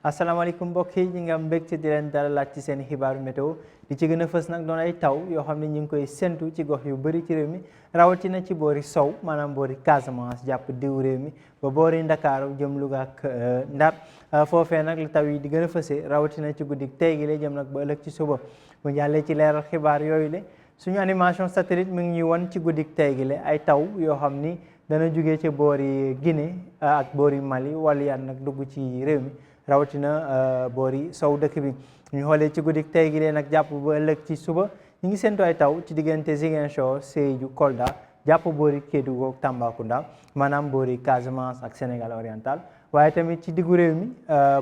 asalaamaaleykum mbokk yi ñi nga am mbégte di leen dalalaat ci seen xibaaru météo li ci gën a fës nag doon ay taw yoo xam ne ñu ngi koy séntu ci gox yu bëri ci réew mi rawatina ci boori sow maanaam boori Casamance jàpp diw réew mi ba boori Ndakaaru jëm Louga ak Ndar foofee nag la taw yi di gën a fësee rawatina ci guddi tey gi la jëm nag ba ëllëg ci suba bu jàllee ci leeral xibaar yooyu le suñu animation satellite mi ngi ñuy won ci guddi tey gi la ay taw yoo xam ni dana jugee ci boori Guinée ak boori Mali wala yan nag dugg ci réew mi rawatina boori sow dëkk bi ñu xoolee ci guddi tey gi leen nag jàpp ba ëllëg ci suba ñu ngi séntu ay taw ci diggante Ziguinchor Sédhiou Kolda jàpp boori Kédougou ak Tambacounda maanaam boori Casamance ak Sénégal oriental waaye tamit ci diggu réew mi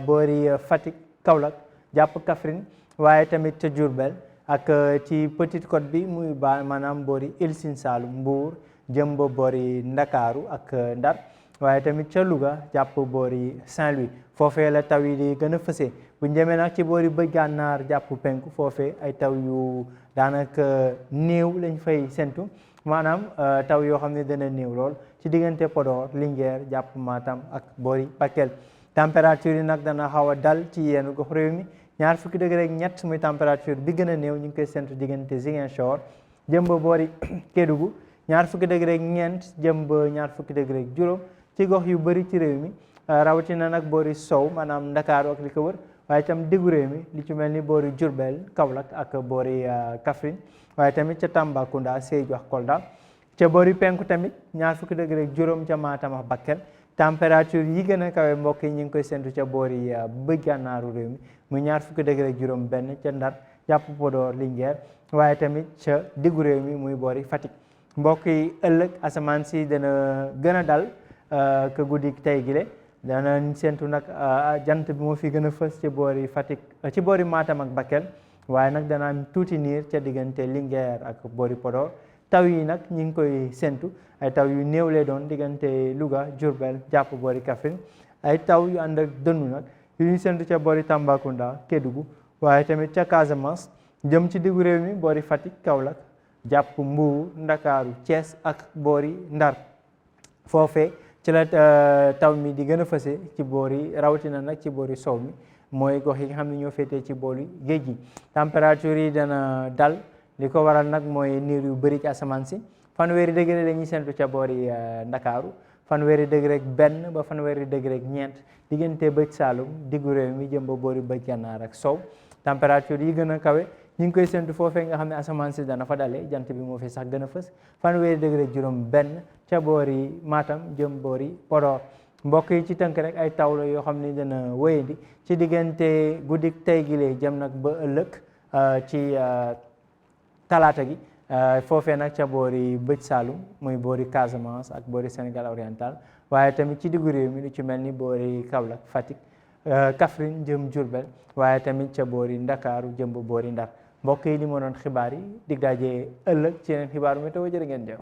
boori Fatick Kaolack jàpp Kaffrine waaye tamit ca Diourbel ak ci Petite Côte bi muy maanaam boori Île Sine Saloum Mbour jëm ba boori Ndakaaru ak Ndar waaye tamit ca Louga jàpp boori Saint-Louis foofee la taw yi di gën a fësee bu ñu demee nag ci boori bëj gànnaar jàpp penku foofee ay taw yu daanaka néew lañ fay sentu maanaam taw yoo xam ne dana néew lool ci diggante Podor Linguère jàpp Matam ak boori Bakel température yi nag dana xaw a dal ci yenn gox réew mi 20 degré ak ñett muy température bi gën a néew ñu ngi koy sentu diggante Ziguinchor jëm ba boori Kédougou 20 degré ak ñeent jëm ba 20 degré ak juróom ci gox yu bëri ci réew mi rawatina nag boori sow maanaam Ndakaaru ak li ko wër waaye itam diggu réew mi li ci mel ni boori Diourbel Kaolack ak boori Kaffrine waaye tamit ca Tambacounda Sédhiou ak Kolda ca boori penku tamit 20 degré ak juróom ca Matam ak Bakel température yi gën a kawe mbokk yi ñu ngi koy séntu ca boori bëj gànnaaru réew mi muy 20 degré ak juróom benn ca Ndar jàpp Podor Linguère waaye tamit ca diggu réew mi muy boori Fatick mbokk yi ëllëg asamaan si dana gën a dal que guddi tey gile dana séntu nag jant bi moo fi gën a fës ci boori Fatick ci boori Matam ak Bakel waaye nag dana am tuuti niir ca diggante Linguère ak boori Podor taw yi nag ñu ngi koy séntu ay taw yu néew lay doon diggante Louga Diourbel jàpp boori Kaffrine ay taw yu ànd ak dënnu nag yu ñu séntu ca boori Tambacounda Kédougou waaye tamit ca Casamance jëm ci diggu réew mi boori Fatick Kaolack jàpp Mbour Ndakaaru Thiès ak boori Ndar foofee ci la taw mi di gën a fëse ci boori rawatina nag ci boori sow mi mooy gox yi nga xam ne ñoo féetee ci boori géej gi température yi dana dal li ko waral nag mooy niir yu bëri ci asamaan si 20 degré la ñuy séntu ca boori Ndakaaru 20 degré ak benn ba 20 degré ak ñeent diggante bëj Saalum diggu réew mi jëm ba boori bëj gànnaar ak sow température yi gën a kawe ñu ngi koy séntu foofee nga xam ne asamaan si dana fa dalee jant bi moo fi sax gën a fës 20 degré juróom benn ca boori Matam jëm boori Podor mbokk yi ci tënk rek ay taw la yoo xam ne dana wéyandi ci diggante guddi tey gi lee jëm nag ba ëllëg ci talaata gi foofee nag ca boori bëj Saalum muy boori Casamance ak boori Sénégal oriental waaye tamit ci diggu réew mi lu ci mel ni boori Kaolack Fatick Kaffrine jëm Diourbel waaye tamit ca boori Ndakaaru jëm ba boori Ndar mbokk yi li moo doon xibaar yi dig daje ëllëg ci yeneen xibaaru météo jërë ngeen jëf